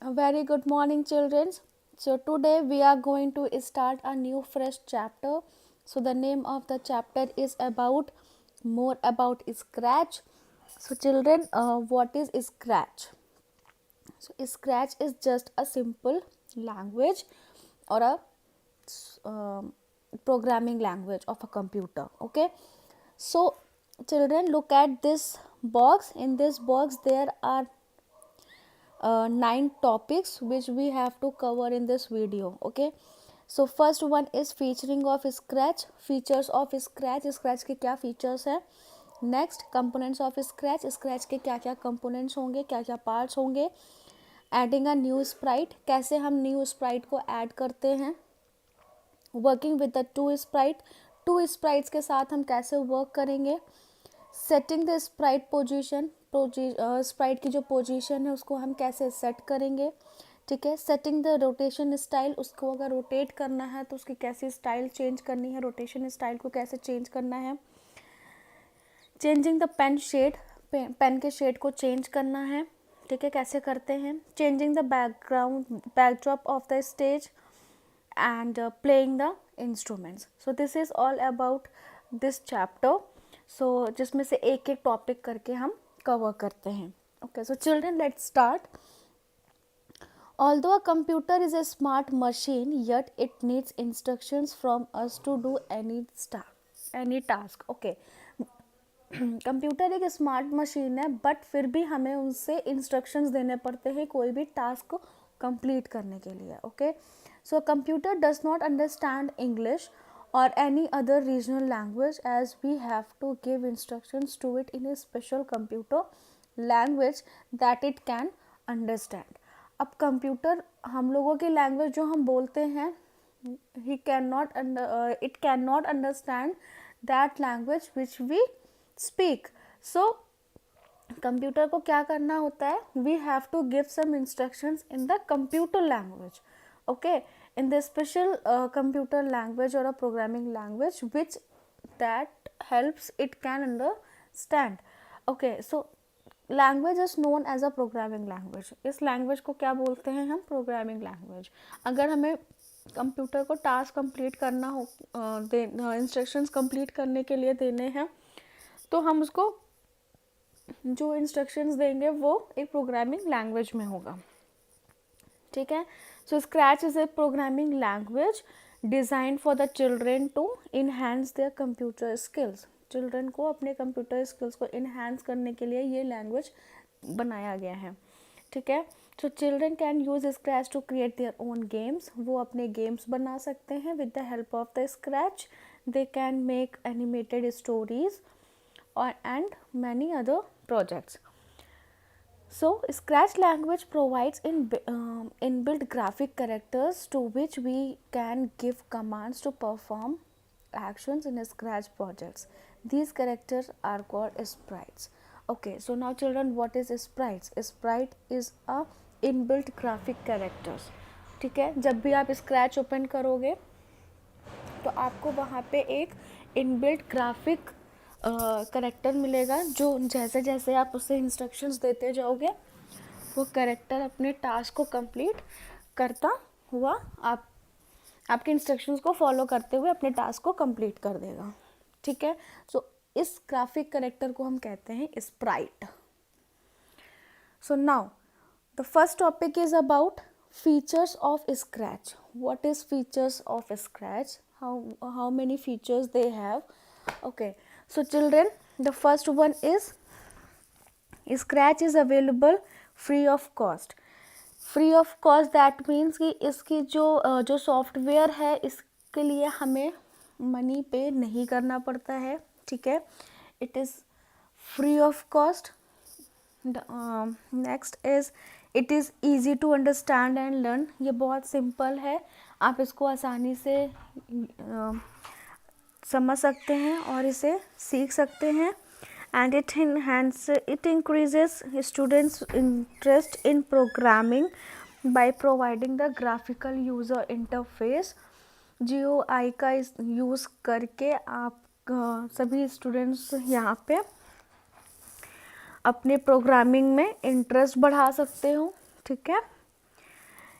A very good morning, children. So, today we are going to start a new fresh chapter. So, the name of the chapter is about more about Scratch. So, children, what is Scratch? So, Scratch is just a simple language or a programming language of a computer. Okay, so children, look at this box. In this box, there are 9 topics which we have to cover in this video. Okay, so first one is featuring of Scratch, features of Scratch, Scratch के क्या features है. Next components of scratch, scratch के क्या क्या components होंगे, क्या क्या parts होंगे. एडिंग अ न्यू स्प्राइट, कैसे हम न्यू स्प्राइट को ऐड करते हैं. Working with the two sprites के साथ हम कैसे वर्क करेंगे. Setting the Sprite position, Sprite की जो पोजीशन है उसको हम कैसे सेट करेंगे. ठीक है. सेटिंग द रोटेशन स्टाइल, उसको अगर रोटेट करना है तो उसकी कैसी स्टाइल चेंज करनी है, रोटेशन स्टाइल को कैसे चेंज करना है. Changing the pen shade, pen के शेड को चेंज करना है. ठीक है, कैसे करते हैं. Changing the backdrop of the stage and playing the instruments. So this is all about this chapter. So जिसमें से एक एक टॉपिक करके हम कवर करते हैं. Okay, so children, let's start. Although a computer is a smart machine, yet it needs instructions from us to do any task. Okay, computer एक smart machine है बट फिर भी हमें उनसे इंस्ट्रक्शंस देने पड़ते हैं कोई भी टास्क को कंप्लीट करने के लिए. Okay, so computer does not understand English और any other regional language as we have to give instructions to it in a special computer language that it can understand. अब कंप्यूटर हम लोगों की language जो हम बोलते हैं it can not understand that language which we speak. So computer को क्या करना होता है, we have to give some instructions in the computer language. Okay, in the special computer language और a programming language which that helps it can understand. Okay, so language is known as a programming language. इस language को क्या बोलते हैं हम, programming language. अगर हमें computer को टास्क कंप्लीट करना हो, इंस्ट्रक्शंस कंप्लीट करने के लिए देने हैं तो हम उसको जो इंस्ट्रक्शंस देंगे वो एक प्रोग्रामिंग लैंग्वेज में होगा. ठीक है. So Scratch is a programming language designed for the children to enhance their computer skills. Children को अपने कंप्यूटर स्किल्स को इनहेंस करने के लिए ये लैंग्वेज बनाया गया है. ठीक है. So children can use Scratch to create their own games. वो अपने गेम्स बना सकते हैं with the help of the Scratch. They can make animated stories and many other projects. So Scratch language provides inbuilt graphic characters to which we can give commands to perform actions in Scratch projects. These characters are called sprites. Okay, so now children, what is sprites? Sprite is a inbuilt graphic characters. ठीक है. जब भी आप Scratch open करोगे तो आपको वहाँ पे एक इनबिल्ट ग्राफिक करेक्टर मिलेगा जो जैसे जैसे आप उसे इंस्ट्रक्शंस देते जाओगे वो करेक्टर अपने टास्क को कंप्लीट करता हुआ आपके इंस्ट्रक्शंस को फॉलो करते हुए अपने टास्क को कंप्लीट कर देगा. ठीक है. सो इस ग्राफिक करेक्टर को हम कहते हैं Sprite. So now the first topic is about features of scratch. What is features of scratch, how many features they have. Okay, so children, the first one is Scratch is available free of cost. Free of cost that means कि इसकी जो software है इसके लिए हमें money पे नहीं करना पड़ता है. ठीक है. It is free of cost. Next is it is easy to understand and learn. ये बहुत सिंपल है, आप इसको आसानी से समझ सकते हैं और इसे सीख सकते हैं. And it increases students interest in programming by providing the graphical user interface. GUI का यूज़ करके आप सभी स्टूडेंट्स यहाँ पे अपने प्रोग्रामिंग में इंटरेस्ट बढ़ा सकते हो. ठीक है.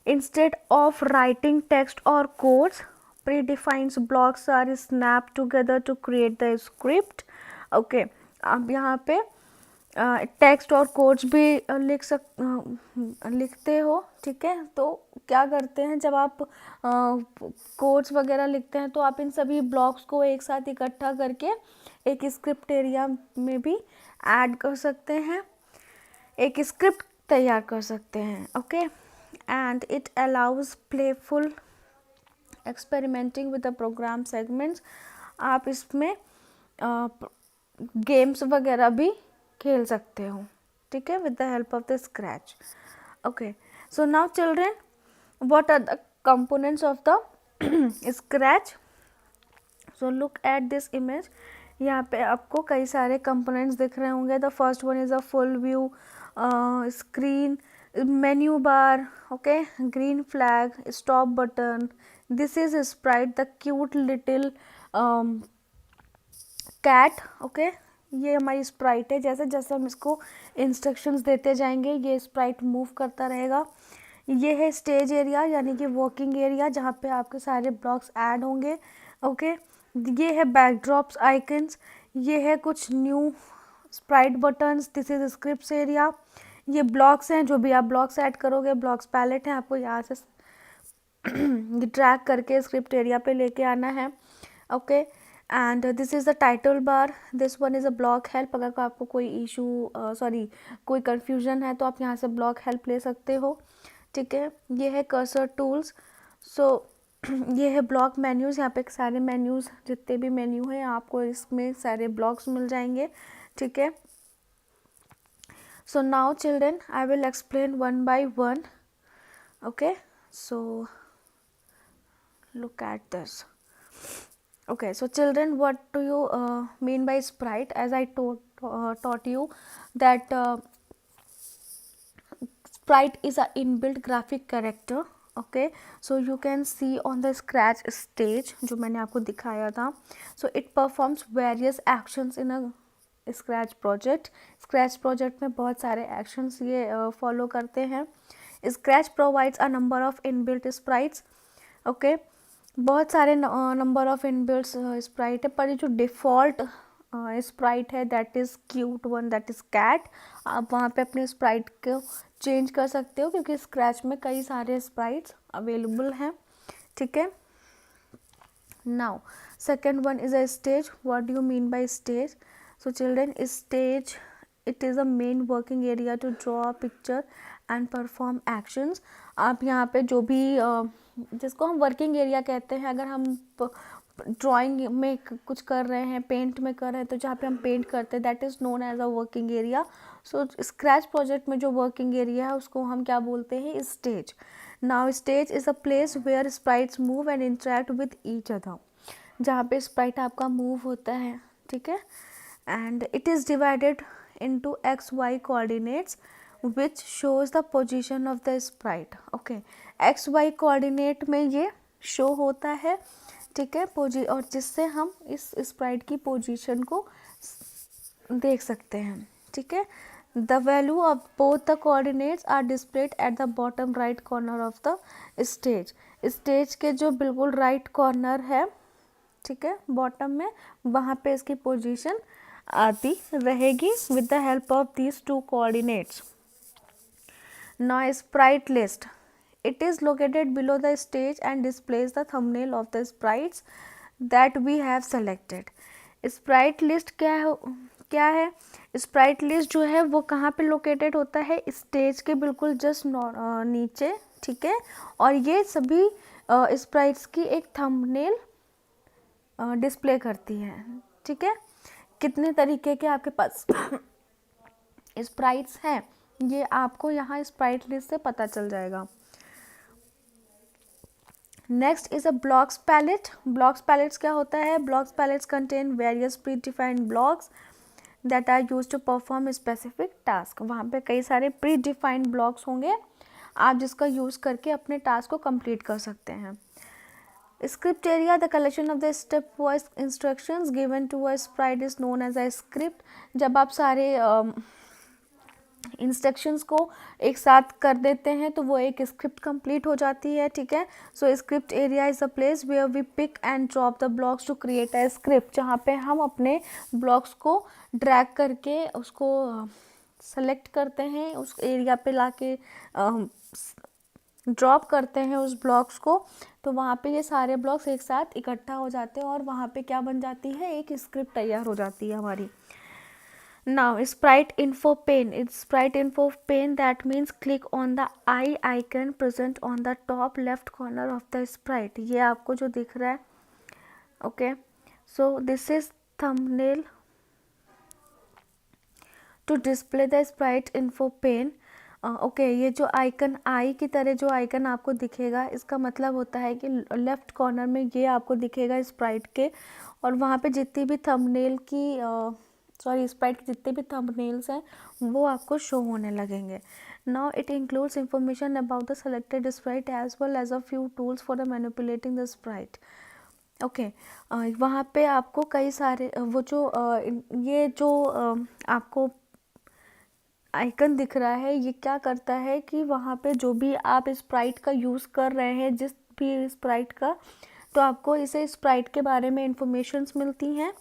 Instead of writing text or codes, predefined blocks are snapped together to create the script. Okay, आप यहाँ पे टेक्स्ट और कोड्स भी लिखते हो, ठीक है। तो क्या करते हैं, जब आप कोड्स वगैरह लिखते हैं तो आप इन सभी ब्लॉक्स को एक साथ इकट्ठा करके एक स्क्रिप्ट एरिया में भी ऐड कर सकते हैं, एक स्क्रिप्ट तैयार कर सकते हैं। Okay, and it allows playful experimenting with the program segments. आप इसमें गेम्स वगैरह भी खेल सकते हो, ठीक है, with the help of the Scratch. Okay, so now children, what are the components of the Scratch? So look at this image. यहाँ पे आपको कई सारे कंपोनेंट्स दिख रहे होंगे। The first one is a full view screen, menu bar, okay, green flag, stop button, this is sprite the cute little cat. Okay, ये हमारी स्प्राइट है। जैसे जैसे हम इसको इंस्ट्रक्शंस देते जाएंगे ये स्प्राइट मूव करता रहेगा। ये है स्टेज एरिया यानी कि वर्किंग एरिया जहाँ पे आपके सारे ब्लॉक्स ऐड होंगे। ओके, ये है बैकड्रॉप्स आइकन्स, ये है कुछ new Sprite buttons, this is scripts area. ये ब्लॉक्स हैं, जो भी आप ब्लॉक्स ऐड करोगे, ब्लॉक्स पैलेट हैं, आपको यहाँ से ड्रैग करके स्क्रिप्ट एरिया पे लेके आना है। Okay, and this is the title bar, this one is a block help. अगर आपको कोई इशू कोई कन्फ्यूजन है तो आप यहाँ से ब्लॉक हेल्प ले सकते हो, ठीक है। ये है कर्सर टूल्स। सो ये है ब्लॉक मेन्यूज़। यहाँ पे सारे मेन्यूज़, जितने भी मेन्यू हैं आपको इसमें सारे ब्लॉक्स मिल जाएंगे, ठीक है। So now children, I will explain one by one. Okay, so look at this. Okay, so children, what do you mean by sprite? As I taught you that sprite is a inbuilt graphic character. Okay, so you can see on the scratch stage जो मैंने आपको दिखाया था। So it performs various actions in a scratch project. scratch project में बहुत सारे actions ये follow करते हैं। scratch provides a number of inbuilt sprites. Okay, बहुत सारे नंबर ऑफ इनबिल्ट स्प्राइट है, पर ये जो डिफ़ॉल्ट स्प्राइट है that is cute one, that is cat. आप वहाँ पे अपने स्प्राइट को चेंज कर सकते हो क्योंकि स्क्रैच में कई सारे स्प्राइट्स अवेलेबल हैं, ठीक है। Now second one is a stage. What do you mean by stage? So children, stage it is a main working area to draw a picture and perform actions. आप यहाँ पे जो भी जिसको हम वर्किंग एरिया कहते हैं, अगर हम ड्राइंग में कुछ कर रहे हैं, पेंट में कर रहे हैं, तो जहाँ पे हम पेंट करते हैं that is known as a working area. So Scratch project में जो वर्किंग एरिया है उसको हम क्या बोलते हैं? Stage. Now stage is a place where sprites move and interact with each other, जहाँ पे स्प्राइट आपका मूव होता है, ठीक है। And it is divided into X Y coordinates which shows the position of the sprite. Okay, X Y coordinate में ये show होता है, ठीक है, और जिससे हम इस स्प्राइट की पोजीशन को देख सकते हैं, ठीक है। The value of both the coordinates are displayed at the bottom right corner of the stage. Stage के जो बिल्कुल राइट कॉर्नर है, ठीक है, बॉटम में, वहाँ पे इसकी पोजीशन आती रहेगी with the help of these two coordinates. Now sprite list. It is located below the stage and displays the thumbnail of the sprites that we have selected. Sprite list क्या है? Sprite list जो है वो कहाँ पे located होता है? Stage के बिल्कुल जस्ट नीचे, ठीक है। और ये सभी स्प्राइट्स की एक थंबनेल डिस्प्ले करती है, ठीक है। कितने तरीके के आपके पास स्प्राइट्स हैं ये आपको यहाँ स्प्राइट लिस्ट से पता चल जाएगा। Next is a blocks palette. Blocks palettes क्या होता है? Blocks palettes contain various predefined blocks that are use to perform specific task. वहाँ पे कई सारे प्री डिफाइंड ब्लॉक्स होंगे, आप जिसका यूज़ करके अपने टास्क को कंप्लीट कर सकते हैं। Script area, the collection of the step wise instructions given to a sprite is known as a script. जब आप सारे इंस्ट्रक्शंस को एक साथ कर देते हैं तो वो एक स्क्रिप्ट कंप्लीट हो जाती है, ठीक है। So script area is a place where we pick and drop the blocks to create a script, जहाँ पे हम अपने ब्लॉक्स को ड्रैग करके उसको सेलेक्ट करते हैं, उस एरिया पे लाके ड्रॉप करते हैं उस ब्लॉक्स को, तो वहाँ पे ये सारे ब्लॉक्स एक साथ इकट्ठा हो जाते हैं और वहाँ पे क्या बन जाती है, एक स्क्रिप्ट तैयार हो जाती है हमारी। Now sprite info pane. It's sprite info pane, that means click on the eye icon present on the top left corner of the sprite. ये आपको जो दिख रहा है, okay. So this is thumbnail to display the sprite info pane. Okay ये जो icon आई की तरह जो आइकन आपको दिखेगा, इसका मतलब होता है कि लेफ़्ट कॉर्नर में ये आपको दिखेगा स्प्राइट के, और वहाँ पे जितनी भी थंबनेल की स्प्राइट के जितने भी थंबनेल्स हैं वो आपको शो होने लगेंगे। Now it includes information about the selected sprite as well as a few tools for the manipulating the sprite. Okay वहाँ पे आपको कई सारे वो जो ये जो आपको आइकन दिख रहा है, ये क्या करता है कि वहाँ पे जो भी आप स्प्राइट का यूज़ कर रहे हैं, जिस भी स्प्राइट का, तो आपको इसे स्प्राइट के बारे में इंफॉर्मेशंस मिलती हैं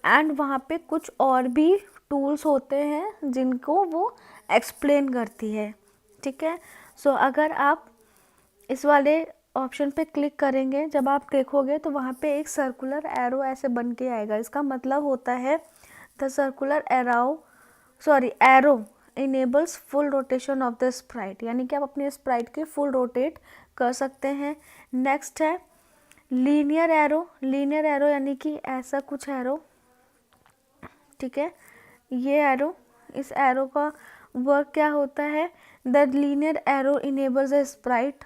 एंड वहाँ पे कुछ और भी टूल्स होते हैं जिनको वो एक्सप्लेन करती है, ठीक है। सो अगर आप इस वाले ऑप्शन पे क्लिक करेंगे, जब आप देखोगे तो वहाँ पे एक सर्कुलर एरो ऐसे बन के आएगा। इसका मतलब होता है the circular arrow enables full rotation of the Sprite, यानी कि आप अपने स्प्राइट के फुल रोटेट कर सकते हैं। नेक्स्ट है लीनियर एरो। लीनियर एरो यानी कि ऐसा कुछ एरो, ठीक है, ये एरो, इस एरो का वर्क क्या होता है, the linear arrow enables a sprite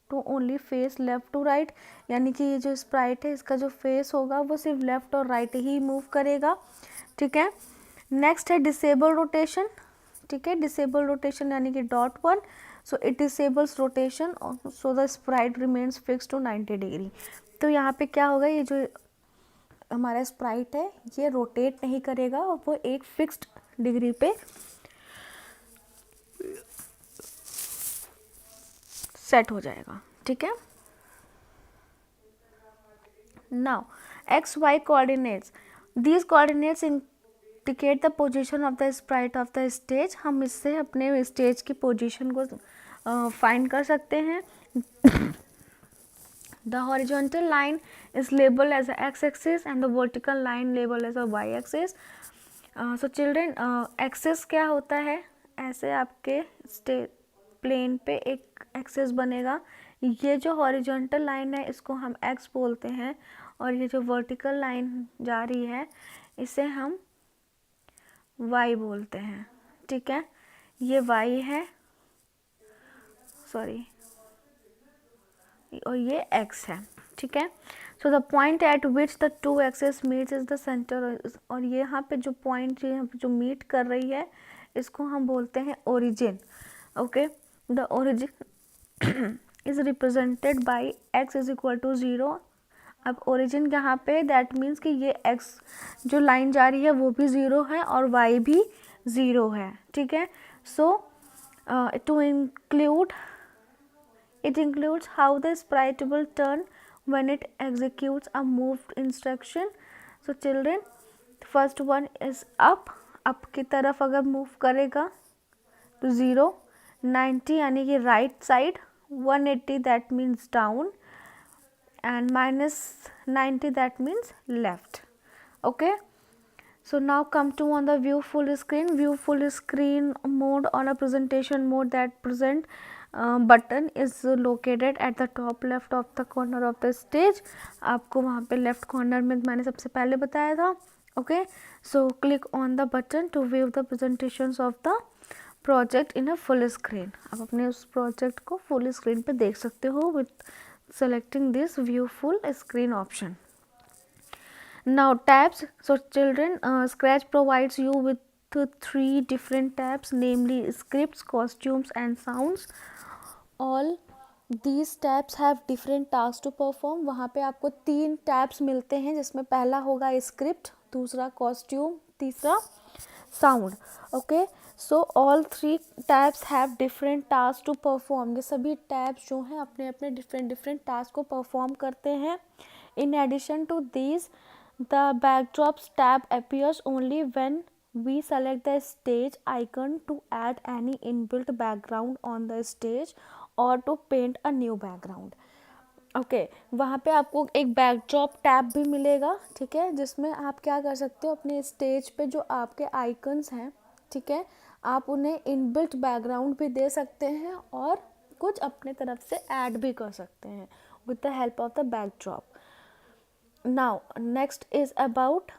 to only face left to right, यानी कि ये जो स्प्राइट है इसका जो फेस होगा वो सिर्फ लेफ्ट और राइट ही मूव करेगा, ठीक है। नेक्स्ट है डिसेबल रोटेशन, ठीक है, डिसेबल रोटेशन यानी कि .1, so it disables rotation so the sprite remains fix to 90 degree. तो यहाँ पे क्या होगा, ये जो हमारा स्प्राइट है ये रोटेट नहीं करेगा और वो एक फिक्स्ड डिग्री पे सेट हो जाएगा, ठीक है। Now X Y coordinates, these coordinates indicate the position of the sprite of the stage. हम इससे अपने स्टेज की पोजीशन को फाइंड कर सकते हैं। The horizontal line is labeled as a x-axis and the vertical line labeled as a y-axis. So children, axes क्या होता है, ऐसे आपके प्लेन पे एक एक्सेस बनेगा, ये जो हॉरिजॉन्टल लाइन है इसको हम x बोलते हैं, और ये जो वर्टिकल लाइन जा रही है इसे हम y बोलते हैं, ठीक है। ये y है, सॉरी, और ये x है, ठीक है। So the point at which the two axes meets is the centre, और ये यहाँ पे जो पॉइंट जो मीट कर रही है इसको हम बोलते हैं origin, okay. The origin is represented by x is equal to 0। अब ओरिजिन यहाँ पे दैट मीन्स कि ये x जो लाइन जा रही है वो भी 0 है और y भी 0 है, ठीक है। So to include it includes how the sprite will turn when it executes a moved instruction. So children, first one is up की तरफ अगर मूव करेगा तो 0, 90 यानी कि right side, 180 that means down and -90 that means left, okay. So now come to on the view full screen. View full screen mode on a presentation mode, that present button is located at the top left of the corner of the stage. आपको वहाँ पे left corner में मैंने सबसे पहले बताया था, okay. So click on the button to view the presentations of the project in a full screen. आप अपने उस प्रोजेक्ट को फुल स्क्रीन पे देख सकते हो with selecting this view full screen option. Now tabs. So children, Scratch provides you with 3 different tabs, namely scripts, costumes and sounds. All these tabs have different tasks to perform. वहाँ पे आपको 3 tabs मिलते हैं, जिसमें पहला होगा script, दूसरा costume, तीसरा sound, okay. So all three tabs have different task to perform, ये सभी टैब्स जो हैं अपने अपने डिफरेंट डिफरेंट टास्क को परफॉर्म करते हैं. In addition to these the backdrops tab appears only when we select the stage icon to add any inbuilt background on the stage or to paint a new background. Okay वहाँ पे आपको एक backdrop tab भी मिलेगा, ठीक है, जिसमें आप क्या कर सकते हो, अपने स्टेज पे जो आपके आइकन्स हैं, ठीक है, आप उन्हें इनबिल्ट बैकग्राउंड भी दे सकते हैं और कुछ अपने तरफ से ऐड भी कर सकते हैं with the help of the backdrop. Now next is about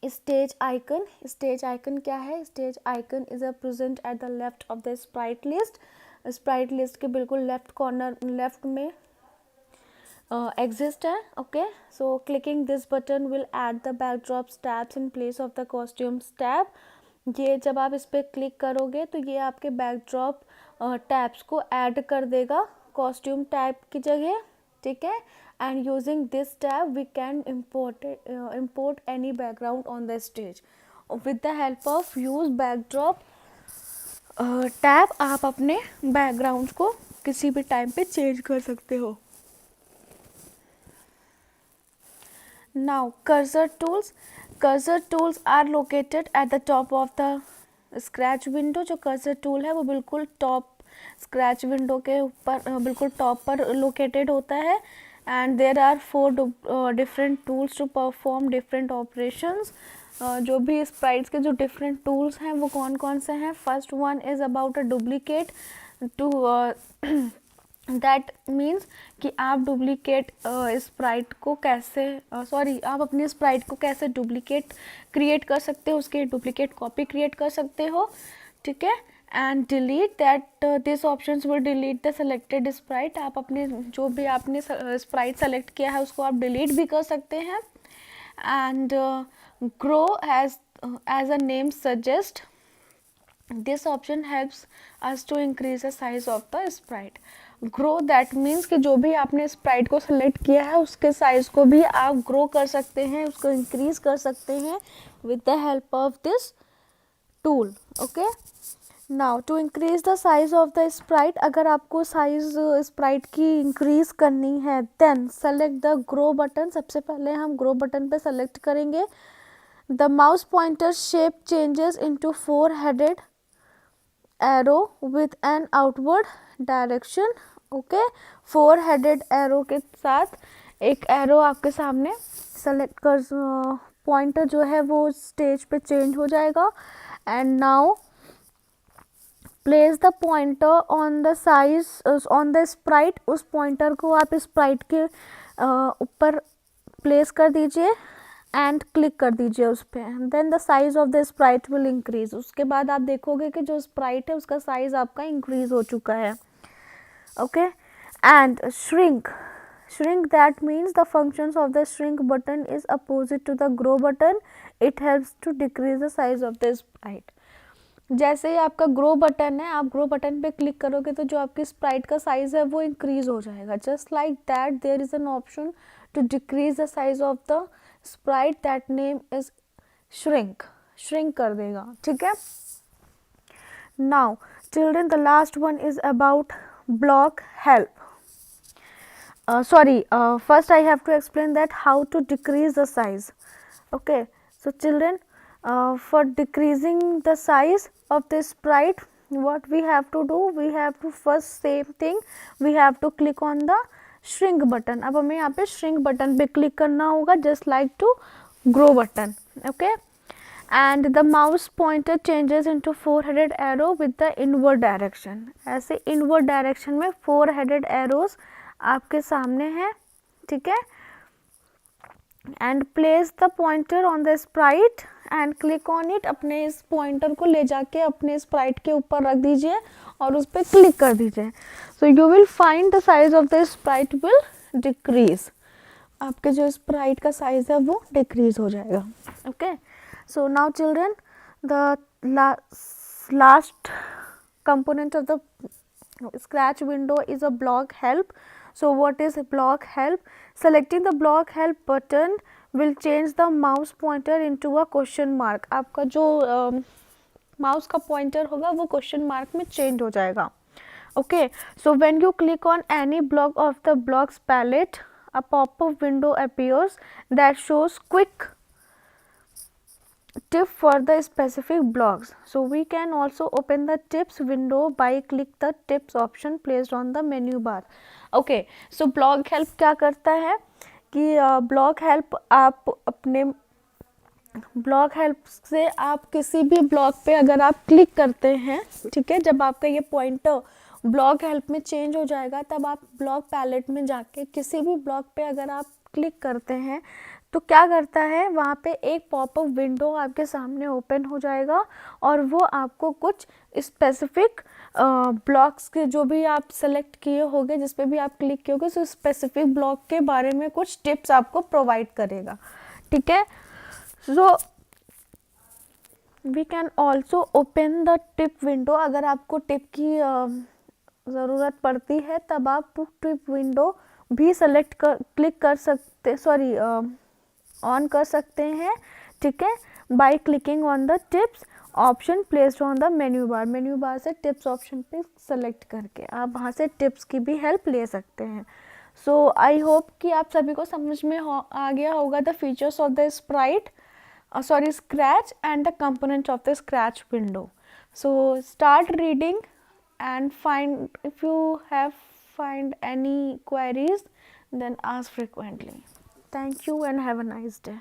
stage icon. Stage icon क्या है? Stage icon is a present at the left of the Sprite list. Sprite list के बिल्कुल लेफ्ट कॉर्नर लेफ्ट में exist है. Okay, so clicking this button will add the backdrop tabs in place of the costumes tab. ये जब आप इस पर click करोगे तो ये आपके बैकड्रॉप टैब्स को ऐड कर देगा कॉस्ट्यूम टैब की जगह, ठीक है. And using this tab we can import any background on the stage. with the help of use backdrop tab आप अपने बैकग्राउंड को किसी भी टाइम पे चेंज कर सकते हो. Now cursor tools. Cursor tools are located at the top of the Scratch window. जो कर्सर टूल है वो बिल्कुल टॉप स्क्रैच विंडो के ऊपर बिल्कुल टॉप पर लोकेटेड होता है. And there are 4 different tools to perform different operations. जो भी स्प्राइट्स के जो डिफरेंट टूल्स हैं वो कौन कौन से हैं? First one is about a duplicate to that means कि आप डुप्लीकेट स्प्राइट को कैसे आप अपनी स्प्राइट को कैसे डुप्लीकेट क्रिएट कर सकते हो, उसके डुप्लीकेट कॉपी क्रिएट कर सकते हो, ठीक है. And delete that this options will delete the selected Sprite. आप अपने जो भी आपने स्प्राइट सेलेक्ट किया है उसको आप डिलीट भी कर सकते हैं. And grow as a name suggests, this option helps us to increase the size of the sprite. grow that means कि जो भी आपने sprite को select किया है उसके size को भी आप grow कर सकते हैं, उसको increase कर सकते हैं with the help of this tool. okay, now to increase the size of the sprite, अगर आपको size sprite की increase करनी है then select the grow button. सबसे पहले हम grow button पे select करेंगे. The mouse pointer shape changes into 4-headed arrow with an outward direction. okay, 4-headed arrow के साथ एक arrow आपके सामने select कर pointer जो है वो stage पे change हो जाएगा. and now place the pointer on the size on the sprite. उस pointer को आप sprite के ऊपर place कर दीजिए एंड क्लिक कर दीजिए उस पर. Then the size of the sprite will increase. उसके बाद आप देखोगे कि जो स्प्राइट है उसका साइज आपका इंक्रीज हो चुका है. Okay, and shrink. Shrink that means the functions of the shrink button is opposite to the grow button. It helps to decrease the size of the sprite. जैसे ही आपका ग्रो बटन है, आप grow button पे click करोगे तो जो आपकी स्प्राइट का साइज है वो इंक्रीज हो जाएगा. Just like that there is an option to decrease the size of the sprite. That name is shrink. Shrink कर देगा, ठीक है. Now children the last one is about block help. sorry first I have to explain that how to decrease the size. okay, so children, for decreasing the size of the sprite, what we have to do, we have to first same thing, we have to click on the shrink button. अब हमें यहाँ पे shrink button पे click करना होगा just like to grow button. okay, and the mouse pointer changes into 4-headed arrow with the inward direction. ऐसे inward direction में 4-headed arrows आपके सामने है, ठीक है. And place the pointer on the Sprite and click on it. अपने इस pointer को ले जाके अपने स्प्राइट के ऊपर रख दीजिए और उस पर क्लिक कर दीजिए. So you will find the size of the sprite will decrease. आपके जो स्प्राइट का साइज है वो डिक्रीज हो जाएगा. Okay, so now children the last component of the scratch window is a block help. So what is block help? Selecting the block help button will change the mouse pointer into a question mark. आपका जो mouse का pointer होगा वो question mark में change हो जाएगा. Okay, so when you click on any block of the blocks palette, a pop-up window appears that shows quick tip for the specific blocks. So we can also open the tips window by click the tips option placed on the menu bar. Okay, so block help क्या करता है कि block help आप अपने block help से आप किसी भी ब्लॉक पे अगर आप क्लिक करते हैं, ठीक है, जब आपका ये पॉइंटर ब्लॉक हेल्प में चेंज हो जाएगा तब आप ब्लॉक पैलेट में जाके किसी भी ब्लॉक पे अगर आप क्लिक करते हैं तो क्या करता है, वहाँ पे एक पॉपअप विंडो आपके सामने ओपन हो जाएगा और वो आपको कुछ स्पेसिफिक ब्लॉक्स के जो भी आप सेलेक्ट किए होंगे, जिस पे भी आप क्लिक किए होंगे, उस स्पेसिफिक ब्लॉक के बारे में कुछ टिप्स आपको प्रोवाइड करेगा. ठीक है, so we can also open the tip window. अगर आपको टिप की ज़रूरत पड़ती है तब आप टिप विंडो भी सेलेक्ट कर क्लिक कर सकते ऑन कर सकते हैं. ठीक है, by clicking on the tips option placed on the menu bar. Menu bar से टिप्स ऑप्शन पे सेलेक्ट करके आप वहाँ से टिप्स की भी हेल्प ले सकते हैं. सो आई होप कि आप सभी को समझ में आ गया होगा the features of the Sprite scratch and the components of the scratch window. So start reading and find, if you have find any queries then ask frequently. Thank you and have a nice day.